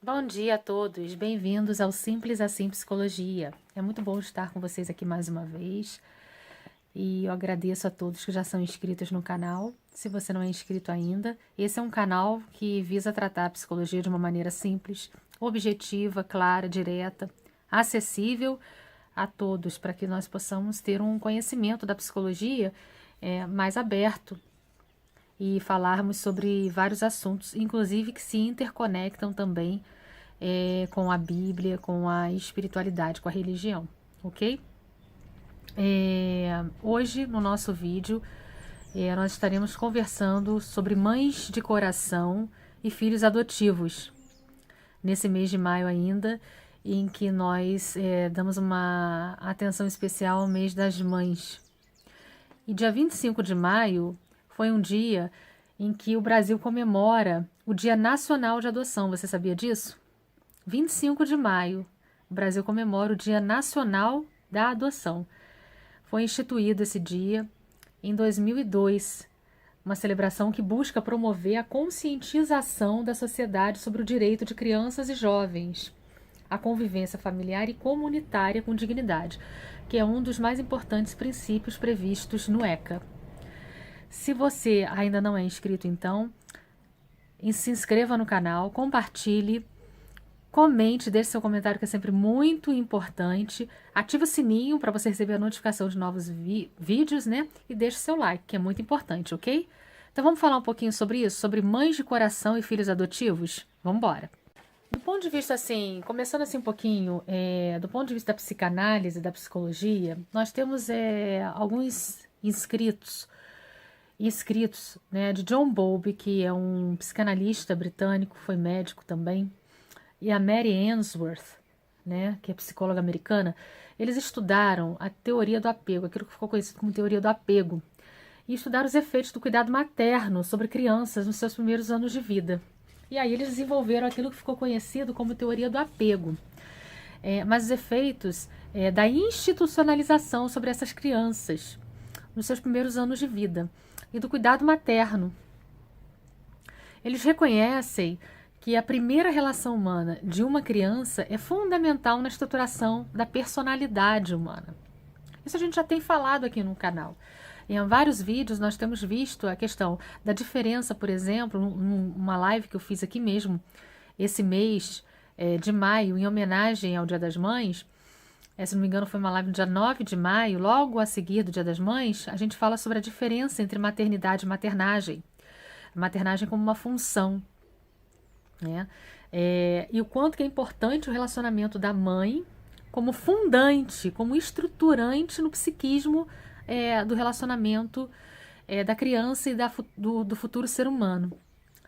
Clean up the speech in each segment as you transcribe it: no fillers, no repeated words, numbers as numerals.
Bom dia a todos, bem-vindos ao Simples Assim Psicologia. É muito bom estar com vocês aqui mais uma vez e eu agradeço a todos que já são inscritos no canal. Se você não é inscrito ainda, esse é um canal que visa tratar a psicologia de uma maneira simples, objetiva, clara, direta, acessível a todos, para que nós possamos ter um conhecimento da psicologia mais aberto e falarmos sobre vários assuntos, inclusive que se interconectam também com a Bíblia, com a espiritualidade, com a religião, ok? Hoje, no nosso vídeo, nós estaremos conversando sobre mães de coração e filhos adotivos, nesse mês de maio ainda, em que nós damos uma atenção especial ao mês das mães. E dia 25 de maio foi um dia em que o Brasil comemora o Dia Nacional de Adoção. Você sabia disso? 25 de maio, o Brasil comemora o Dia Nacional da Adoção. Foi instituído esse dia em 2002, uma celebração que busca promover a conscientização da sociedade sobre o direito de crianças e jovens à convivência familiar e comunitária com dignidade, que é um dos mais importantes princípios previstos no ECA. Se você ainda não é inscrito, então, se inscreva no canal, compartilhe, comente, deixe seu comentário, que é sempre muito importante. Ative o sininho para você receber a notificação de novos vídeos, né? E deixe seu like, que é muito importante, ok? Então vamos falar um pouquinho sobre isso, sobre mães de coração e filhos adotivos? Vamos embora. Do ponto de vista, assim, começando assim um pouquinho, do ponto de vista da psicanálise, da psicologia, nós temos alguns escritos, né, de John Bowlby, que é um psicanalista britânico, foi médico também, e a Mary Ainsworth, né, que é psicóloga americana. Eles estudaram a teoria do apego, aquilo que ficou conhecido como teoria do apego, e estudaram os efeitos do cuidado materno sobre crianças nos seus primeiros anos de vida. E aí eles desenvolveram aquilo que ficou conhecido como teoria do apego. Mas os efeitos da institucionalização sobre essas crianças nos seus primeiros anos de vida e do cuidado materno. Eles reconhecem que a primeira relação humana de uma criança é fundamental na estruturação da personalidade humana. Isso a gente já tem falado aqui no canal. Em vários vídeos nós temos visto a questão da diferença, por exemplo, numa live que eu fiz aqui mesmo, esse mês de maio, em homenagem ao Dia das Mães. Se não me engano foi uma live no dia 9 de maio, logo a seguir do Dia das Mães. A gente fala sobre a diferença entre maternidade e maternagem. A maternagem como uma função, né? E o quanto que é importante o relacionamento da mãe como fundante, como estruturante no psiquismo do relacionamento da criança e do futuro ser humano.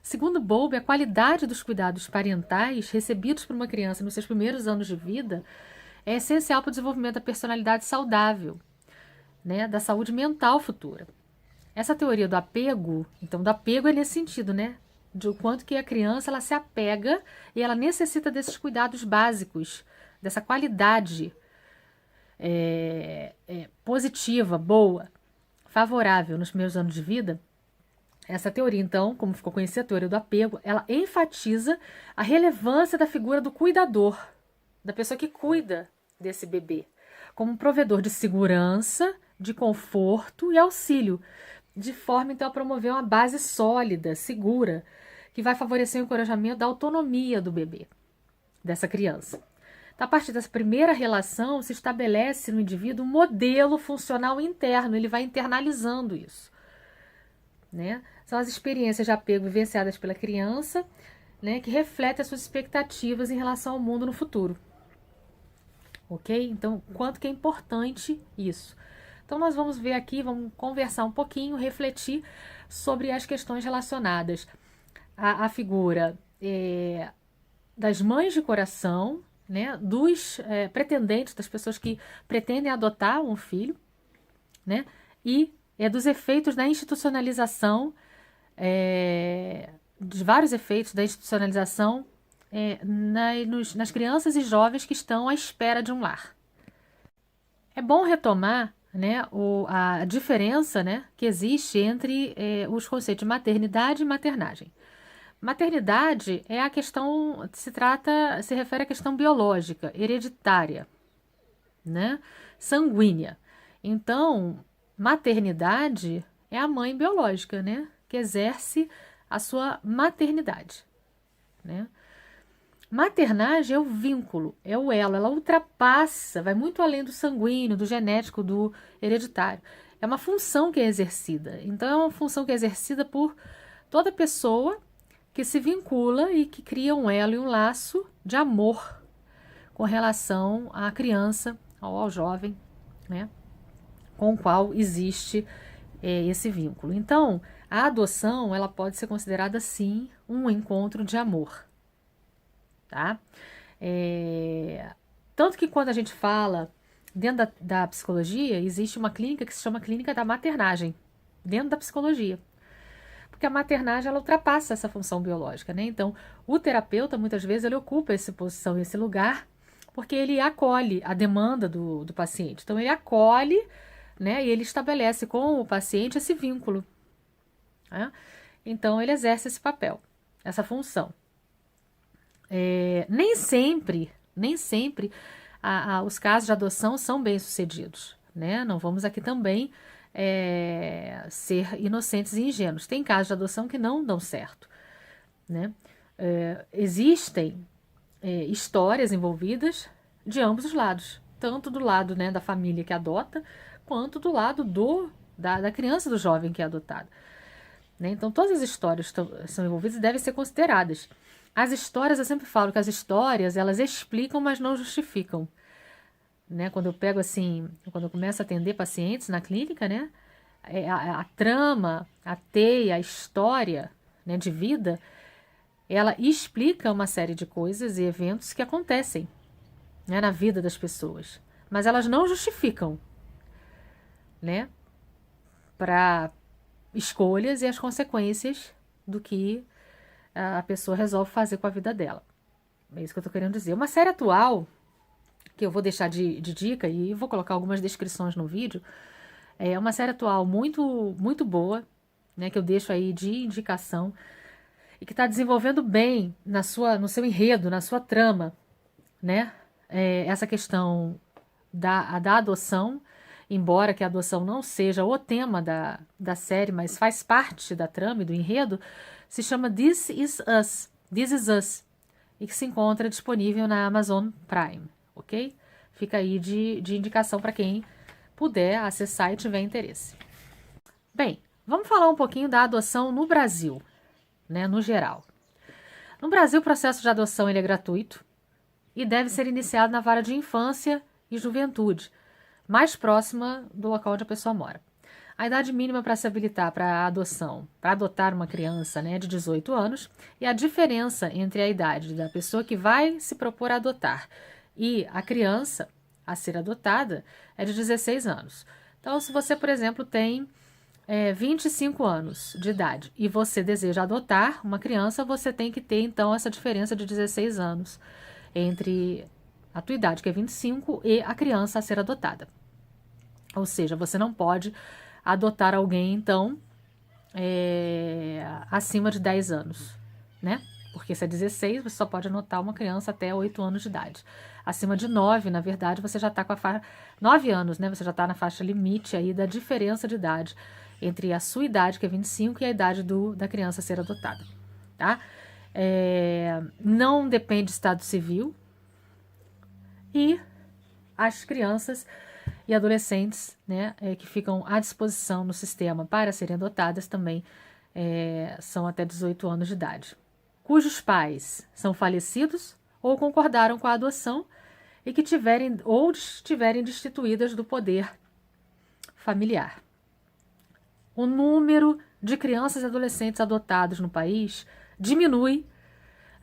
Segundo Bowlby, a qualidade dos cuidados parentais recebidos por uma criança nos seus primeiros anos de vida é essencial para o desenvolvimento da personalidade saudável, né, da saúde mental futura. Essa teoria do apego, então, do apego é nesse sentido, né, de o quanto que a criança ela se apega e ela necessita desses cuidados básicos, dessa qualidade positiva, boa, favorável nos primeiros anos de vida. Essa teoria, então, como ficou conhecida, a teoria do apego, ela enfatiza a relevância da figura do cuidador, da pessoa que cuida desse bebê, como um provedor de segurança, de conforto e auxílio, de forma, então, a promover uma base sólida, segura, que vai favorecer o encorajamento da autonomia do bebê, dessa criança. Então, a partir dessa primeira relação, se estabelece no indivíduo um modelo funcional interno, ele vai internalizando isso, né? São as experiências de apego vivenciadas pela criança, né, que refletem as suas expectativas em relação ao mundo no futuro. Ok? Então, quanto que é importante isso. Então, nós vamos ver aqui, vamos conversar um pouquinho, refletir sobre as questões relacionadas à figura das mães de coração, né, dos pretendentes, das pessoas que pretendem adotar um filho, né, e dos efeitos da institucionalização, dos vários efeitos da institucionalização nas crianças e jovens que estão à espera de um lar. É bom retomar, né, a diferença, né, que existe entre os conceitos de maternidade e maternagem. Maternidade é a questão, se refere à questão biológica, hereditária, né? Sanguínea. Então, maternidade é a mãe biológica, né? Que exerce a sua maternidade, né? Maternagem é o vínculo, é o elo, ela ultrapassa, vai muito além do sanguíneo, do genético, do hereditário. É uma função que é exercida. Então, é uma função que é exercida por toda pessoa que se vincula e que cria um elo e um laço de amor com relação à criança ou ao jovem, né, com o qual existe esse vínculo. Então, a adoção ela pode ser considerada, sim, um encontro de amor. Tá? Tanto que quando a gente fala dentro da psicologia, existe uma clínica que se chama clínica da maternagem, dentro da psicologia. Porque a maternagem ela ultrapassa essa função biológica, né? Então, o terapeuta, muitas vezes, ele ocupa essa posição, esse lugar, porque ele acolhe a demanda do paciente. Então, ele acolhe, né? E ele estabelece com o paciente esse vínculo, né? Então, ele exerce esse papel, essa função. Nem sempre os casos de adoção são bem-sucedidos, né? Não vamos aqui também ser inocentes e ingênuos. Tem casos de adoção que não dão certo, né? Existem histórias envolvidas de ambos os lados, tanto do lado, né, da família que adota, quanto do lado da criança, do jovem que é adotado, né? Então, todas as histórias são envolvidas e devem ser consideradas. As histórias, eu sempre falo que as histórias, elas explicam, mas não justificam, né? Quando eu pego assim, quando eu começo a atender pacientes na clínica, né? A trama, a teia, a história, né, de vida, ela explica uma série de coisas e eventos que acontecem, né, na vida das pessoas. Mas elas não justificam, né? Para escolhas e as consequências do que a pessoa resolve fazer com a vida dela. É isso que eu estou querendo dizer. Uma série atual, que eu vou deixar de dica e vou colocar algumas descrições no vídeo, é uma série atual muito, muito boa, né, que eu deixo aí de indicação e que está desenvolvendo bem no seu enredo, na sua trama, né, essa questão da adoção, embora que a adoção não seja o tema da série, mas faz parte da trama e do enredo, se chama This Is Us, This Is Us, e que se encontra disponível na Amazon Prime, ok? Fica aí de indicação para quem puder acessar e tiver interesse. Bem, vamos falar um pouquinho da adoção no Brasil, né, no geral. No Brasil, o processo de adoção ele é gratuito e deve ser iniciado na vara de infância e juventude, mais próxima do local onde a pessoa mora. A idade mínima para se habilitar para a adoção, para adotar uma criança, né, é de 18 anos, e a diferença entre a idade da pessoa que vai se propor a adotar e a criança a ser adotada é de 16 anos. Então, se você, por exemplo, tem 25 anos de idade e você deseja adotar uma criança, você tem que ter, então, essa diferença de 16 anos entre a tua idade, que é 25, e a criança a ser adotada. Ou seja, você não pode adotar alguém, então, acima de 10 anos, né? Porque se é 16, você só pode adotar uma criança até 8 anos de idade. Acima de 9, na verdade, você já está com a faixa... 9 anos, né? Você já está na faixa limite aí da diferença de idade entre a sua idade, que é 25, e a idade da criança a ser adotada, tá? Não depende de estado civil. E as crianças e adolescentes, né, que ficam à disposição no sistema para serem adotadas também são até 18 anos de idade, cujos pais são falecidos ou concordaram com a adoção e que estiverem destituídas do poder familiar. O número de crianças e adolescentes adotados no país diminui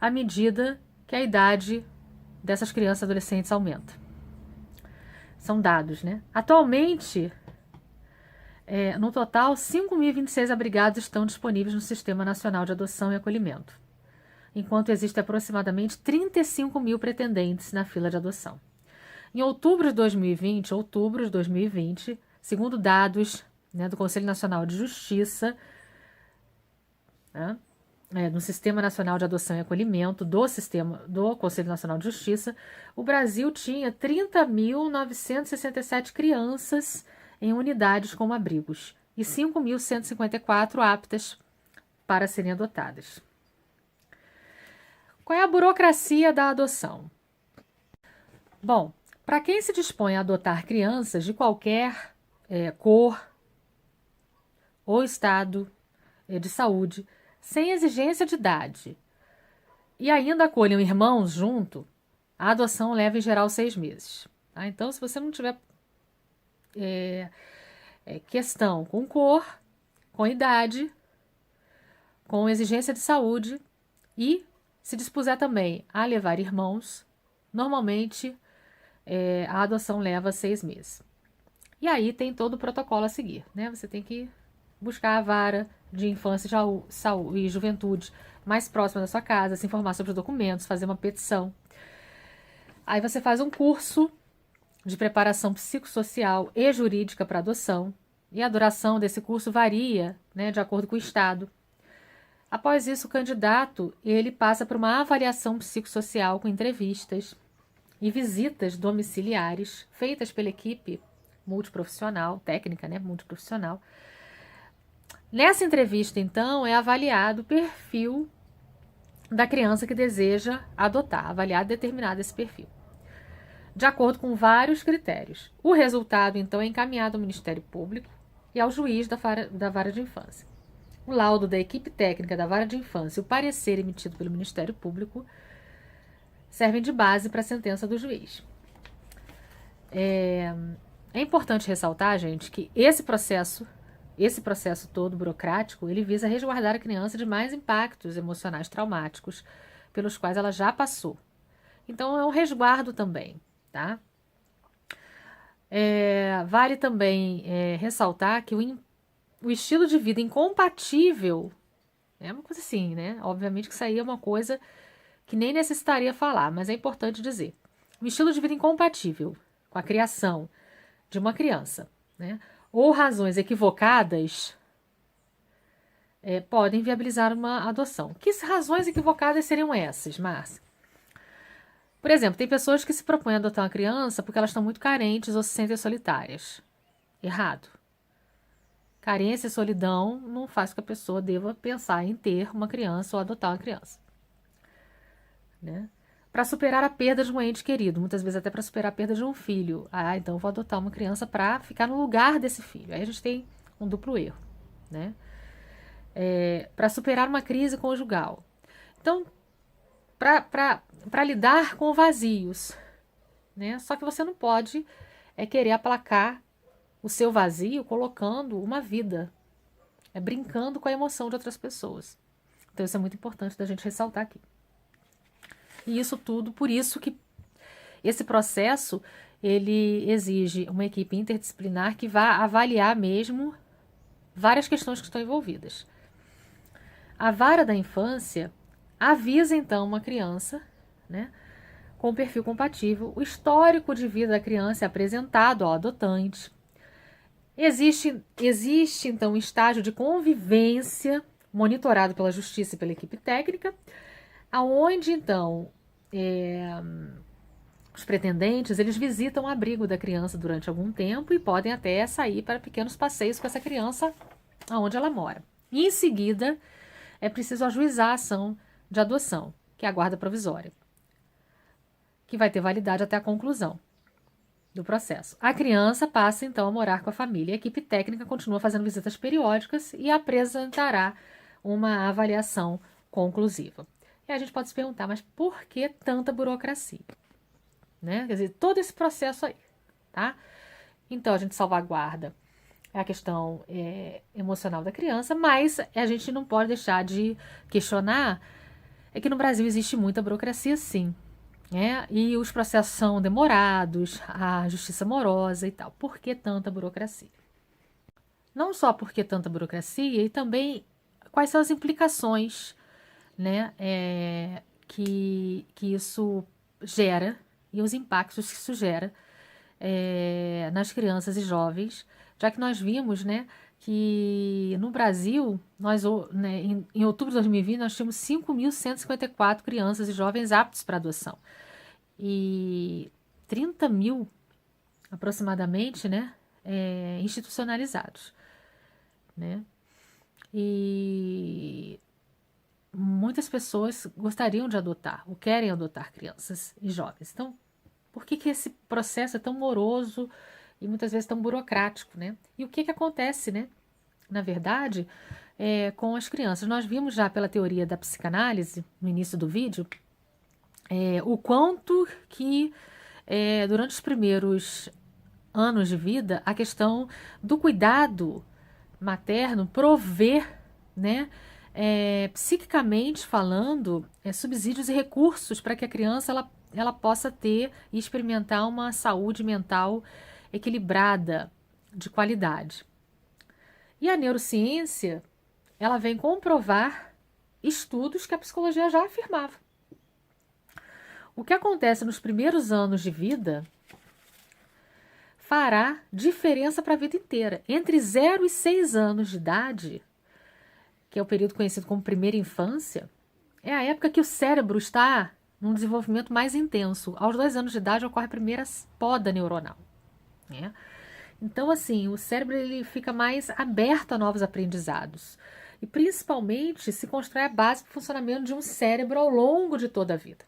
à medida que a idade dessas crianças e adolescentes aumenta. São dados, né? Atualmente, no total, 5.026 abrigados estão disponíveis no Sistema Nacional de Adoção e Acolhimento, enquanto existem aproximadamente 35 mil pretendentes na fila de adoção. Em outubro de 2020, segundo dados, né, do Conselho Nacional de Justiça, né, no Sistema Nacional de Adoção e Acolhimento do Conselho Nacional de Justiça, o Brasil tinha 30.967 crianças em unidades como abrigos e 5.154 aptas para serem adotadas. Qual é a burocracia da adoção? Bom, para quem se dispõe a adotar crianças de qualquer cor ou estado de saúde, sem exigência de idade, e ainda acolhem irmãos junto, a adoção leva em geral 6 meses. Tá? Então, se você não tiver questão com cor, com idade, com exigência de saúde e se dispuser também a levar irmãos, normalmente a adoção leva 6 meses. E aí tem todo o protocolo a seguir, né? Você tem que buscar a vara de infância e juventude mais próxima da sua casa, se informar sobre os documentos, fazer uma petição. Aí você faz um curso de preparação psicossocial e jurídica para adoção, e a duração desse curso varia, né, de acordo com o estado. Após isso, o candidato ele passa por uma avaliação psicossocial com entrevistas e visitas domiciliares feitas pela equipe multiprofissional, técnica, né, multiprofissional. Nessa entrevista, então, é avaliado o perfil da criança que deseja adotar, avaliado e determinado esse perfil, de acordo com vários critérios. O resultado, então, é encaminhado ao Ministério Público e ao juiz da vara de infância. O laudo da equipe técnica da vara de infância e o parecer emitido pelo Ministério Público servem de base para a sentença do juiz. É importante ressaltar, gente, que esse processo todo burocrático, ele visa resguardar a criança de mais impactos emocionais traumáticos pelos quais ela já passou. Então, é um resguardo também, tá? Vale também ressaltar que o estilo de vida incompatível é uma coisa assim, né? Obviamente que isso aí é uma coisa que nem necessitaria falar, mas é importante dizer. Um estilo de vida incompatível com a criação de uma criança, né? Ou razões equivocadas podem viabilizar uma adoção. Que razões equivocadas seriam essas, Márcia? Por exemplo, tem pessoas que se propõem a adotar uma criança porque elas estão muito carentes ou se sentem solitárias. Errado. Carência e solidão não faz com que a pessoa deva pensar em ter uma criança ou adotar uma criança. Né? Para superar a perda de um ente querido, muitas vezes até para superar a perda de um filho. Então eu vou adotar uma criança para ficar no lugar desse filho. Aí a gente tem um duplo erro. Né? Para superar uma crise conjugal. Então, para lidar com vazios. Né? Só que você não pode querer aplacar o seu vazio colocando uma vida, brincando com a emoção de outras pessoas. Então isso é muito importante da gente ressaltar aqui. E isso tudo, por isso que esse processo, ele exige uma equipe interdisciplinar que vá avaliar mesmo várias questões que estão envolvidas. A vara da infância avisa, então, uma criança, né, com perfil compatível, o histórico de vida da criança é apresentado ao adotante. Existe, então, um estágio de convivência monitorado pela justiça e pela equipe técnica, aonde, então, os pretendentes, eles visitam o abrigo da criança durante algum tempo e podem até sair para pequenos passeios com essa criança aonde ela mora. E, em seguida, é preciso ajuizar a ação de adoção, que é a guarda provisória, que vai ter validade até a conclusão do processo. A criança passa, então, a morar com a família. A equipe técnica continua fazendo visitas periódicas e apresentará uma avaliação conclusiva. E a gente pode se perguntar, mas por que tanta burocracia? Né? Quer dizer, todo esse processo aí, tá? Então, a gente salvaguarda a questão emocional da criança, mas a gente não pode deixar de questionar que no Brasil existe muita burocracia, sim. E os processos são demorados, a justiça morosa e tal. Por que tanta burocracia? Não só por que tanta burocracia, e também quais são as implicações, né, que isso gera e os impactos que isso gera nas crianças e jovens, já que nós vimos, né, que no Brasil, nós, né, em outubro de 2020, nós tínhamos 5.154 crianças e jovens aptos para adoção. E 30 mil, aproximadamente, né, institucionalizados, né? E muitas pessoas gostariam de adotar, ou querem adotar crianças e jovens. Então, por que esse processo é tão moroso e muitas vezes tão burocrático, né? E o que acontece, né? Na verdade, com as crianças. Nós vimos já pela teoria da psicanálise, no início do vídeo, o quanto que durante os primeiros anos de vida, a questão do cuidado materno prover, né, psiquicamente falando, subsídios e recursos para que a criança ela possa ter e experimentar uma saúde mental equilibrada, de qualidade. E a neurociência, ela vem comprovar estudos que a psicologia já afirmava. O que acontece nos primeiros anos de vida fará diferença para a vida inteira. Entre 0 e 6 anos de idade, que é o período conhecido como primeira infância, é a época que o cérebro está num desenvolvimento mais intenso. Aos 2 anos de idade ocorre a primeira poda neuronal, né? Então, assim, o cérebro ele fica mais aberto a novos aprendizados. E, principalmente, se constrói a base para o funcionamento de um cérebro ao longo de toda a vida,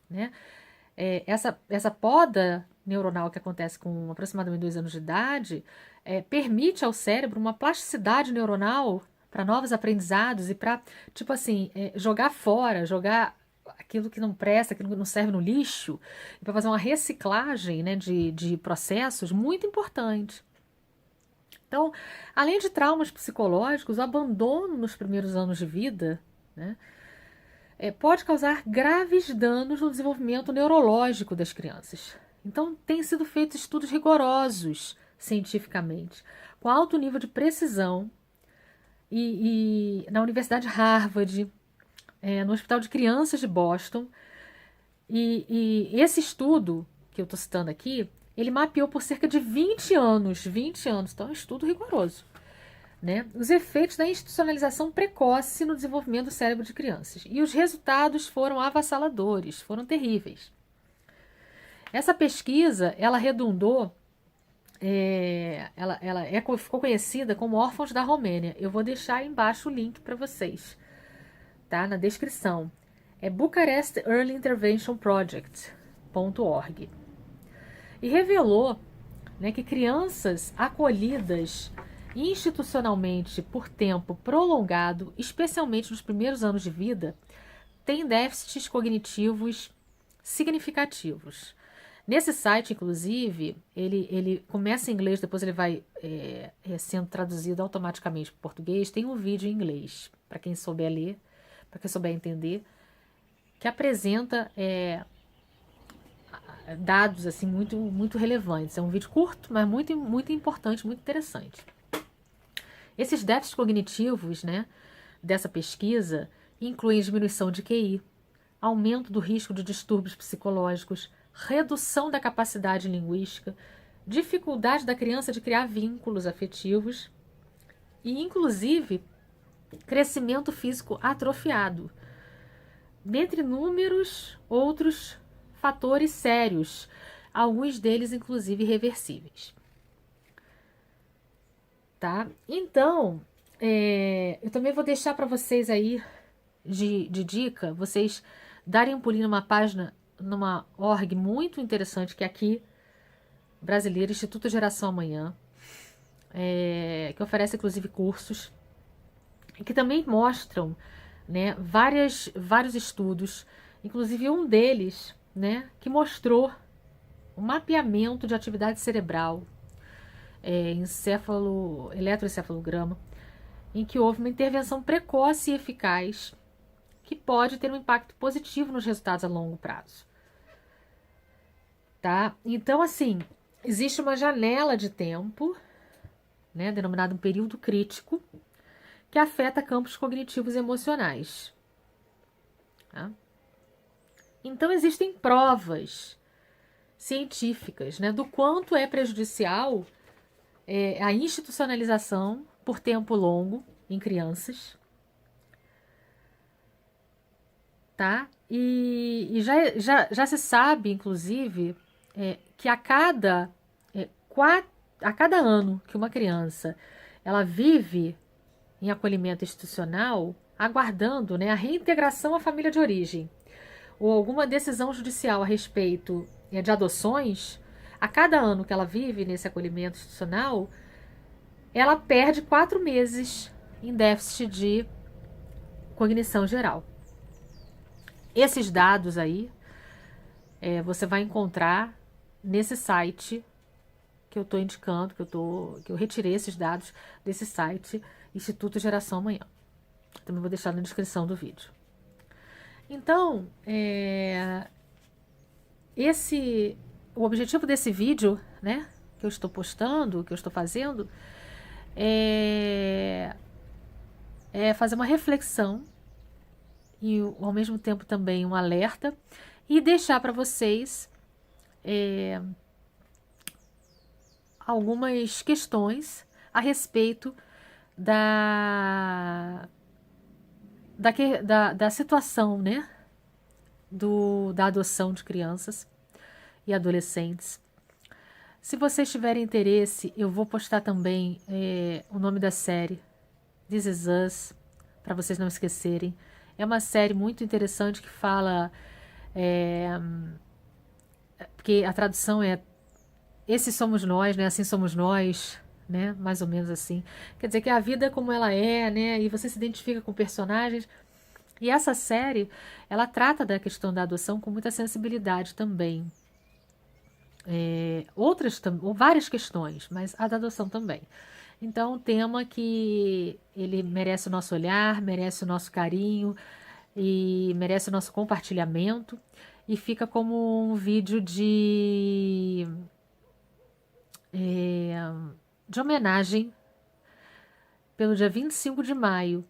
né? Essa poda neuronal que acontece com aproximadamente 2 anos de idade permite ao cérebro uma plasticidade neuronal para novos aprendizados e para, tipo assim, jogar fora, jogar aquilo que não presta, aquilo que não serve no lixo, para fazer uma reciclagem, né, de processos muito importante. Então, além de traumas psicológicos, o abandono nos primeiros anos de vida, né, pode causar graves danos no desenvolvimento neurológico das crianças. Então, têm sido feitos estudos rigorosos cientificamente, com alto nível de precisão, e na Universidade de Harvard, no Hospital de Crianças de Boston. E esse estudo que eu estou citando aqui, ele mapeou por cerca de 20 anos, então é um estudo rigoroso, né, os efeitos da institucionalização precoce no desenvolvimento do cérebro de crianças. E os resultados foram avassaladores, foram terríveis. Essa pesquisa, ela redundou, ela ficou conhecida como Órfãos da Romênia. Eu vou deixar aí embaixo o link para vocês, tá, na descrição. É Bucharest Early Intervention Project.org. E revelou, né, que crianças acolhidas institucionalmente por tempo prolongado, especialmente nos primeiros anos de vida, têm déficits cognitivos significativos. Nesse site, inclusive, ele começa em inglês, depois ele vai sendo traduzido automaticamente para o português. Tem um vídeo em inglês, para quem souber ler, para quem souber entender, que apresenta dados assim, muito, muito relevantes. É um vídeo curto, mas muito, muito importante, muito interessante. Esses déficits cognitivos, né, dessa pesquisa incluem diminuição de QI, aumento do risco de distúrbios psicológicos, redução da capacidade linguística, dificuldade da criança de criar vínculos afetivos e, inclusive, crescimento físico atrofiado, dentre inúmeros outros fatores sérios, alguns deles, inclusive, reversíveis. Tá? Então, eu também vou deixar para vocês aí de dica, vocês darem um pulinho numa página, numa org muito interessante, que é aqui, brasileira, Instituto Geração Amanhã, que oferece inclusive cursos, que também mostram, né, vários estudos, inclusive um deles, né, que mostrou o mapeamento de atividade cerebral, eletroencefalograma, em que houve uma intervenção precoce e eficaz que pode ter um impacto positivo nos resultados a longo prazo. Tá? Então, assim, existe uma janela de tempo, né, denominada um período crítico, que afeta campos cognitivos e emocionais. Tá? Então, existem provas científicas, né, do quanto é prejudicial a institucionalização por tempo longo em crianças, tá? E já se sabe, inclusive, que a cada ano que uma criança ela vive em acolhimento institucional, aguardando, né, a reintegração à família de origem, ou alguma decisão judicial a respeito de adoções, a cada ano que ela vive nesse acolhimento institucional, ela perde 4 meses em déficit de cognição geral. Esses dados aí você vai encontrar nesse site que eu estou indicando, que eu retirei esses dados desse site, Instituto Geração Amanhã. Também vou deixar na descrição do vídeo. Então, o objetivo desse vídeo, né, que eu estou postando, que eu estou fazendo, é fazer uma reflexão e ao mesmo tempo também um alerta e deixar para vocês algumas questões a respeito da situação, né, da adoção de crianças e adolescentes. Se vocês tiverem interesse, eu vou postar também o nome da série, This Is Us, para vocês não esquecerem. É uma série muito interessante que fala, porque a tradução é Esses Somos Nós, né? Assim Somos Nós, né? Mais ou menos assim. Quer dizer que a vida como ela é, né? E você se identifica com personagens. E essa série, ela trata da questão da adoção com muita sensibilidade também. Ou várias questões, mas a da adoção também. Então, um tema que ele merece o nosso olhar, merece o nosso carinho e merece o nosso compartilhamento. E fica como um vídeo de homenagem pelo dia 25 de maio,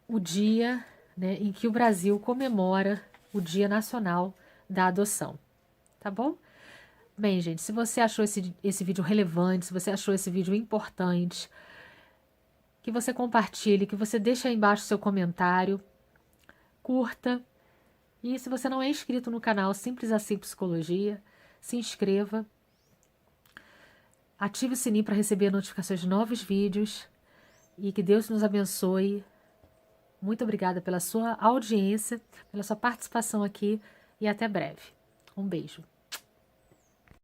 o dia, né, em que o Brasil comemora o Dia Nacional da Adoção. Tá bom? Bem, gente, se você achou esse vídeo relevante, se você achou esse vídeo importante, que você compartilhe, que você deixe aí embaixo seu comentário, curta. E se você não é inscrito no canal Simples Assim Psicologia, se inscreva. Ative o sininho para receber notificações de novos vídeos. E que Deus nos abençoe. Muito obrigada pela sua audiência, pela sua participação aqui e até breve. Um beijo.